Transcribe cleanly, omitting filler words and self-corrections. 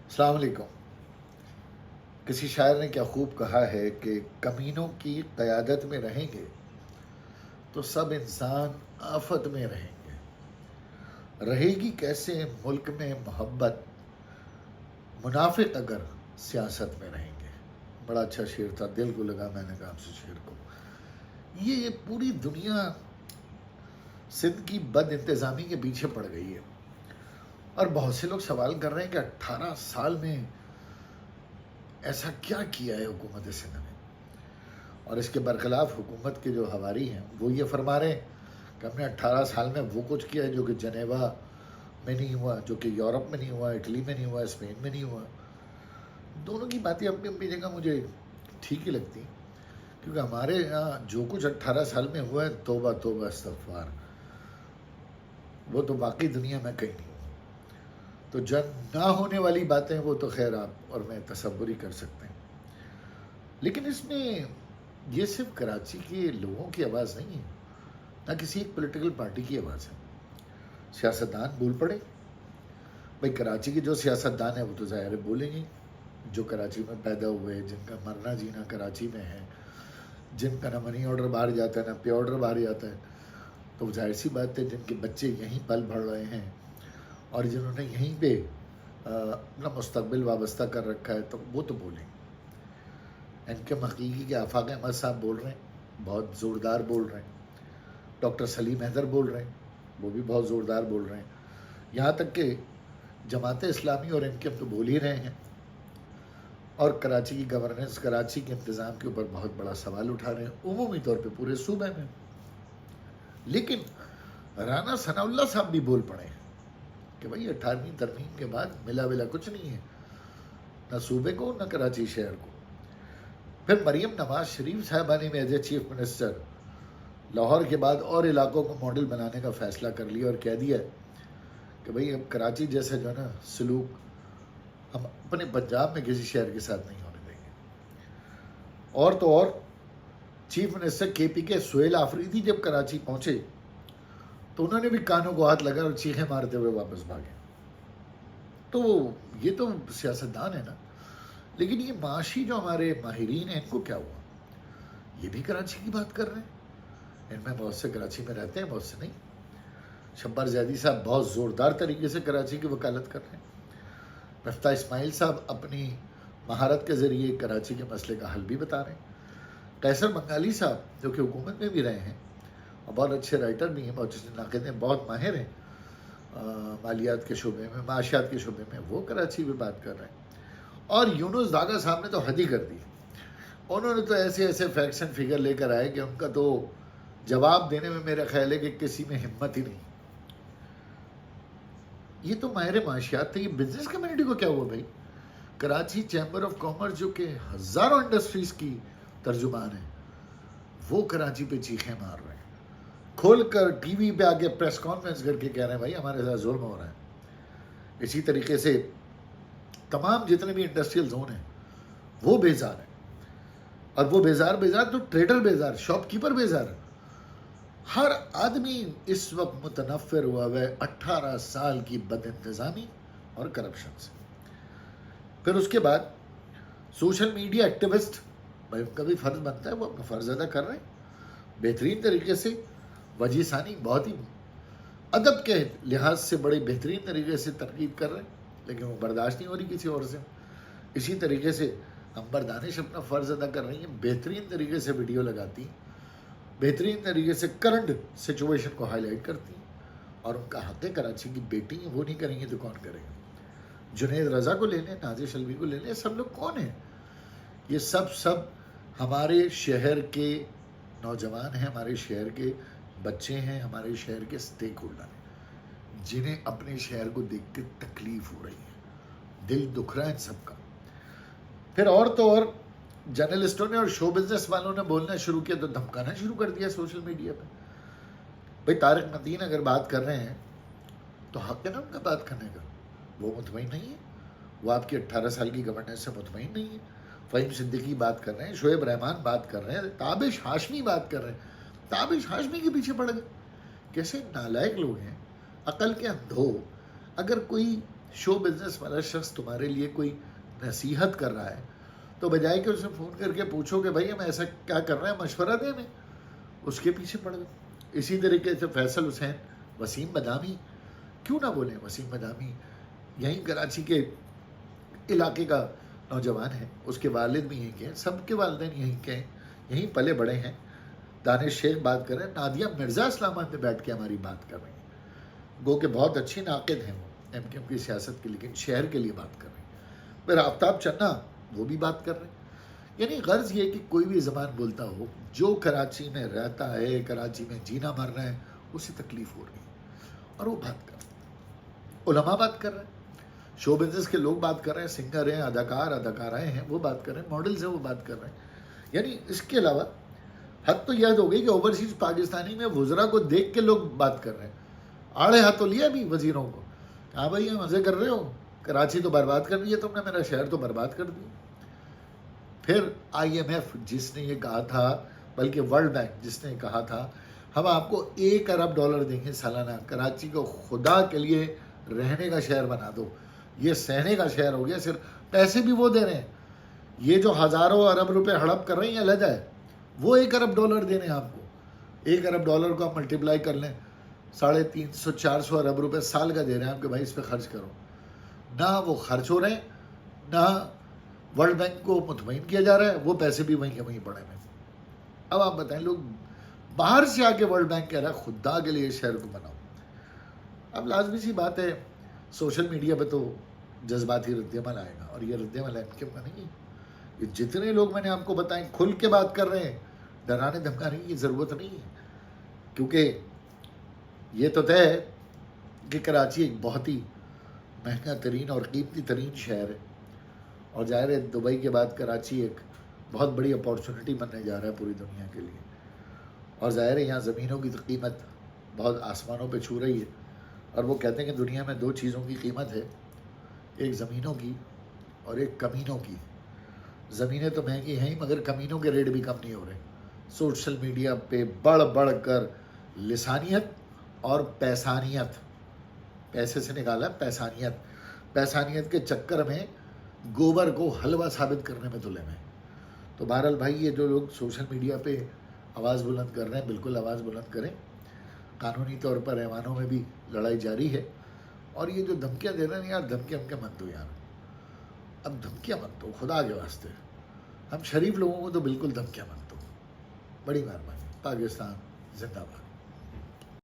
السلام علیکم۔ کسی شاعر نے کیا خوب کہا ہے کہ کمینوں کی قیادت میں رہیں گے تو سب انسان آفت میں رہیں گے۔ رہے گی کیسے ملک میں محبت، منافق اگر سیاست میں رہیں گے۔ بڑا اچھا شعر تھا، دل کو لگا، میں نے کہا آپ سے شعر کو۔ یہ پوری دنیا سندھ کی بد انتظامی کے پیچھے پڑ گئی ہے، اور بہت سے لوگ سوال کر رہے ہیں کہ 18 سال میں ایسا کیا کیا ہے حکومت سندھ نے، اور اس کے برخلاف حکومت کے جو حواری ہیں وہ یہ فرما رہے ہیں کہ ہم نے 18 سال میں وہ کچھ کیا ہے جو کہ جنیوا میں نہیں ہوا، جو کہ یورپ میں نہیں ہوا، اٹلی میں نہیں ہوا، اسپین میں نہیں ہوا۔ دونوں کی باتیں اپنی اپنی جگہ مجھے ٹھیک ہی لگتی ہیں، کیونکہ ہمارے یہاں جو کچھ 18 سال میں ہوا ہے، توبہ توبہ استغفار، وہ تو باقی دنیا میں کہیں نہیں ہوا۔ تو جب نہ ہونے والی باتیں وہ تو خیر آپ اور میں تصور ہی کر سکتے ہیں، لیکن اس میں یہ صرف کراچی کے لوگوں کی آواز نہیں ہے، نہ کسی ایک پولیٹیکل پارٹی کی آواز ہے۔ سیاستدان بول پڑے، بھائی کراچی کے جو سیاستدان ہیں وہ تو ظاہر ہے بولیں گے، جو کراچی میں پیدا ہوئے، جن کا مرنا جینا کراچی میں ہے، جن کا نہ منی آرڈر باہر جاتا ہے نہ پے آرڈر باہر جاتا ہے، تو ظاہر سی بات ہے جن کے بچے یہیں پل بڑھ رہے ہیں اور جنہوں نے یہیں پہ اپنا مستقبل وابستہ کر رکھا ہے، تو وہ تو بولیں۔ ان کے حقیقی کے آفاق احمد صاحب بول رہے ہیں، بہت زوردار بول رہے ہیں۔ ڈاکٹر سلیم حیدر بول رہے ہیں، وہ بھی بہت زوردار بول رہے ہیں۔ یہاں تک کہ جماعت اسلامی اور ان کے ہم تو بول ہی رہے ہیں، اور کراچی کی گورننس، کراچی کے انتظام کے اوپر بہت بڑا سوال اٹھا رہے ہیں عمومی طور پہ پورے صوبے میں۔ لیکن رانا ثناء اللہ صاحب بھی بول پڑے ہیں کہ بھائی 18ویں ترمیم کے بعد ملا ولا کچھ نہیں ہے، نہ صوبے کو نہ کراچی شہر کو۔ پھر مریم نواز شریف صاحبہ نے as a chief minister Lahore کے بعد اور علاقوں کو ماڈل بنانے کا فیصلہ کر لیا اور کہہ دیا کہ بھائی اب کراچی جیسا جو ہے نا سلوک ہم اپنے پنجاب میں کسی شہر کے ساتھ نہیں ہونے دیں گے۔ اور تو اور چیف منسٹر کے پی کے سہیل آفریدی جب کراچی پہنچے تو انہوں نے بھی کانوں کو ہاتھ لگا اور چیخیں مارتے ہوئے واپس بھاگے۔ تو یہ تو سیاستدان ہے نا، لیکن یہ معاشی جو ہمارے ماہرین ہیں ان کو کیا ہوا؟ یہ بھی کراچی کی بات کر رہے ہیں۔ ان میں بہت سے کراچی میں رہتے ہیں، بہت سے نہیں۔ شبر زیدی صاحب بہت زوردار طریقے سے کراچی کی وکالت کر رہے ہیں۔ مفتاح اسماعیل صاحب اپنی مہارت کے ذریعے کراچی کے مسئلے کا حل بھی بتا رہے ہیں۔ قیصر بنگالی صاحب جو کہ حکومت میں بھی رہے ہیں اور بہت اچھے رائٹر بھی ہیں، بہت اچھے ناقد ہیں، بہت ماہر ہیں مالیات کے شعبے میں، معاشیات کے شعبے میں، وہ کراچی میں بات کر رہے ہیں۔ اور یونس داغا صاحب نے تو حد ہی کر دی، انہوں نے تو ایسے ایسے فیکٹس اینڈ فگر لے کر آئے کہ ان کا تو جواب دینے میں میرا خیال ہے کہ کسی میں ہمت ہی نہیں۔ یہ تو ماہر معاشیات تھے، یہ بزنس کمیونٹی کو کیا ہوا بھائی؟ کراچی چیمبر آف کامرس جو کہ ہزاروں انڈسٹریز کی ترجمان ہے، وہ کراچی پہ چیخیں مار رہے ہیں، کھول کر ٹی وی پہ آگے پریس کانفرنس کر کے کہہ رہے ہیں بھائی ہمارے ساتھ ظلم ہو رہا ہے۔ اسی طریقے سے تمام جتنے بھی انڈسٹریل زون ہیں وہ بیزار ہیں، اور وہ بیزار تو ٹریڈر بیزار، شاپ کیپر بیزار، ہر آدمی اس وقت متنفر ہوا ہے 18 سال کی بد انتظامی اور کرپشن سے۔ پھر اس کے بعد سوشل میڈیا ایکٹیوسٹ، بھائی ان کا بھی فرض بنتا ہے، وہ اپنا فرض ادا کر رہے ہیں بہترین طریقے سے۔ وجی ثانی بہت ہی ادب کے لحاظ سے بڑے بہترین طریقے سے تنقید کر رہے ہیں، لیکن وہ برداشت نہیں ہو رہی کسی اور سے۔ اسی طریقے سے امبر دانش اپنا فرض ادا کر رہی ہیں، بہترین طریقے سے ویڈیو لگاتی ہیں، بہترین طریقے سے کرنٹ سچویشن کو ہائی لائٹ کرتی ہیں، اور ان کا حق ہے، کراچی کی بیٹی ہیں، وہ نہیں کریں گے تو کون کرے گا؟ جنید رضا کو لے لیں، نازش شلبی کو لے لیں، سب لوگ کون ہیں؟ یہ سب ہمارے شہر کے نوجوان ہیں، ہمارے شہر کے بچے ہیں، ہمارے شہر کے سٹیک ہولڈر ہیں، جنہیں اپنے شہر کو دیکھ کے تکلیف ہو رہی ہے، دل دکھ رہا ہے ان سب کا۔ پھر اور تو اور جرنلسٹوں نے اور شو بزنس والوں نے بولنا شروع کیا تو دھمکانا شروع کر دیا سوشل میڈیا پہ۔ بھائی طارق مدین اگر بات کر رہے ہیں تو حق ہے نا ان کا بات کرنے کا، وہ مطمئن نہیں ہے، وہ آپ کی 18 سال کی گورننس سے مطمئن نہیں ہے۔ فہیم صدیقی بات کر رہے ہیں، شعیب رحمان بات کر رہے ہیں، تابش ہاشمی بات کر رہے ہیں، تابش ہاشمی کے پیچھے پڑ گئے۔ کیسے نالائق لوگ ہیں، عقل کے اندھو۔ اگر کوئی شو بزنس والا شخص تمہارے لیے کوئی نصیحت کر رہا ہے تو بجائے کہ اسے فون کر کے پوچھو کہ بھائی ہم ایسا کیا کر رہے ہیں، مشورہ دیں ہمیں، اس کے پیچھے پڑ گئے. اسی طریقے سے فیصل حسین، وسیم بادامی، کیوں نہ بولیں، وسیم بادامی یہیں کراچی کے علاقے کا نوجوان ہے، اس کے والد بھی یہیں کے ہیں، سب کے والدین یہیں کے ہیں، یہیں پلے بڑے ہیں. دانش شیخ بات کر رہے ہیں، نادیہ مرزا اسلام آباد میں بیٹھ کے ہماری بات کر رہے ہیں، گو کہ بہت اچھی ناقد ہیں وہ ایم کیو ایم کی سیاست کی، لیکن شہر کے لیے بات کر رہے ہیں. پھر آفتاب چنا وہ بھی بات کر رہے ہیں. یعنی غرض یہ کہ کوئی بھی زبان بولتا ہو، جو کراچی میں رہتا ہے، کراچی میں جینا مرنا ہے، اسے تکلیف ہو رہی ہے اور وہ بات کر رہے ہیں. علماء بات کر رہے ہیں، شو بزنس کے لوگ بات کر رہے ہیں، سنگر ہیں، اداکارائیں ہیں، وہ بات کر رہے ہیں، ماڈلز ہیں، وہ بات کر رہے ہیں. یعنی اس کے علاوہ حد تو یاد ہو گئی کہ اوورسیز پاکستانی میں وزراء کو دیکھ کے لوگ بات کر رہے ہیں. آڑے ہاتھوں لیا بھی وزیروں کو، ہاں بھائی ہم مزے کر رہے ہو، کراچی تو برباد کر دی ہے تم نے، میرا شہر تو برباد کر دیا. پھر آئی ایم ایف جس نے یہ کہا تھا، بلکہ ورلڈ بینک جس نے کہا تھا ہم آپ کو $1 ارب دیں گے سالانہ، کراچی کو خدا کے لیے رہنے کا شہر بنا دو، یہ سہنے کا شہر ہو گیا. صرف پیسے بھی وہ دے رہے ہیں، یہ جو ہزاروں ارب روپے ہڑپ کر رہے ہیں الگ ہے، وہ $1 ارب دے رہے ہیں آپ کو. $1 ارب کو آپ ملٹیپلائی کر لیں، 350-400 ارب روپے سال کا دے رہے ہیں آپ کہ بھائی اس پہ خرچ کرو. نہ وہ خرچ ہو رہے ہیں، نہ ورلڈ بینک کو مطمئن کیا جا رہا ہے، وہ پیسے بھی وہیں کے وہیں پڑے ہوئے. اب آپ بتائیں، لوگ باہر سے آ کے ورلڈ بینک کہہ رہا ہے خدا کے لیے شہر کو بناؤ. اب لازمی سی بات ہے، سوشل میڈیا پہ تو جذباتی رد عمل آئے گا، اور یہ رد عمل ایم کیو کا نہیں ہے. یہ جتنے لوگ میں نے آپ کو بتائیں کھل کے بات کر رہے ہیں، ڈرانے دھمکانے کی ضرورت نہیں ہے. کیونکہ یہ تو طے ہے کہ کراچی ایک بہت ہی مہنگا ترین اور قیمتی ترین شہر ہے، اور ظاہر ہے دبئی کے بعد کراچی ایک بہت بڑی اپارچونٹی بننے جا رہا ہے پوری دنیا کے لیے. اور ظاہر ہے یہاں زمینوں کی قیمت بہت آسمانوں پہ چھو رہی ہے، اور وہ کہتے ہیں کہ دنیا میں 2 چیزوں کی قیمت ہے، ایک زمینوں کی اور ایک کمینوں کی. زمینیں تو مہنگی ہیں ہی، مگر کمینوں کے ریٹ بھی کم نہیں ہو رہے. سوشل میڈیا پہ بڑھ بڑھ کر لسانیت اور پیسانیت، پیسے سے نکالا پیسانیت کے چکر میں گوبر کو حلوہ ثابت کرنے میں تلے میں. تو بہرحال بھائی، یہ جو لوگ سوشل میڈیا پہ آواز بلند کر رہے ہیں، بالکل آواز بلند کریں. قانونی طور پر ایوانوں میں بھی لڑائی جاری ہے. اور یہ جو دھمکیاں دے رہے ہیں یار، دھمکیاں مت دو یار، اب دھمکیاں مت دو خدا کے واسطے. ہم شریف لوگوں کو تو بالکل دھمکیاں مت دو. بڑی مہربانی. پاکستان زندہ باد.